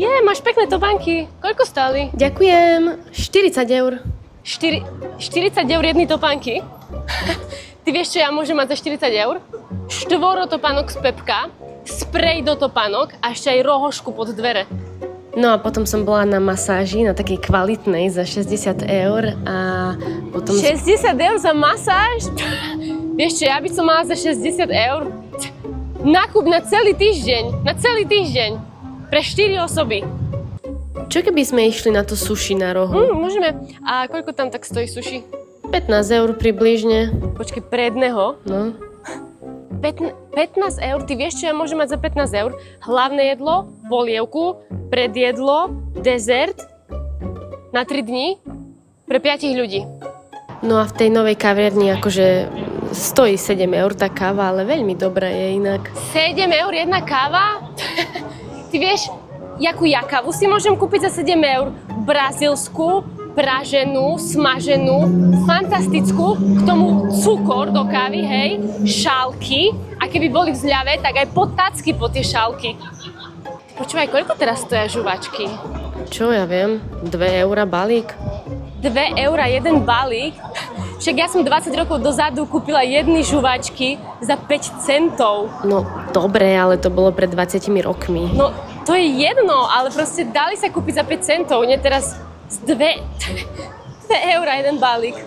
Máš pekné topánky. Koľko stáli? Ďakujem. 40 eur. 40 eur jedny topánky? Ty vieš, čo ja môžem mať za 40 eur? Štvoro topánok z Pepka, sprej do topánok a ešte aj rohošku pod dvere. No a potom som bola na masáži, na takej kvalitnej za 60 eur a potom... 60 eur za masáž? Vieš čo, ja by som mala za 60 eur nákup na celý týždeň. Na celý týždeň. Pre 4 osoby. Čo keby sme išli na to sushi na rohu? Môžeme. A koľko tam tak stojí sushi? 15 eur približne. Počkej, pre jedného? No. 15 eur? Ty vieš, čo ja môžem mať za 15 eur? Hlavné jedlo, polievku, predjedlo, dezert na 3 dní pre 5 ľudí. No a v tej novej kaviarni akože stojí 7 eur tá káva, ale veľmi dobrá je inak. 7 eur jedna káva? Ty vieš, jakú ja kávu si môžem kúpiť za 7 eur? Brazílsku, praženú, smaženú, fantastickú, k tomu cukor do kávy, hej, šálky a keby boli v zľave, tak aj potácky po tie šálky. Počúvaj, koľko teraz stoja žuvačky? Čo ja viem, 2 eurá balík. 2 eurá jeden balík? Však ja som 20 rokov dozadu kúpila jedny žuvačky za 5 centov. No dobre, ale to bolo pred 20 rokmi. No to je jedno, ale proste dali sa kúpiť za 5 centov, nie teraz z 2 eurá jeden balík.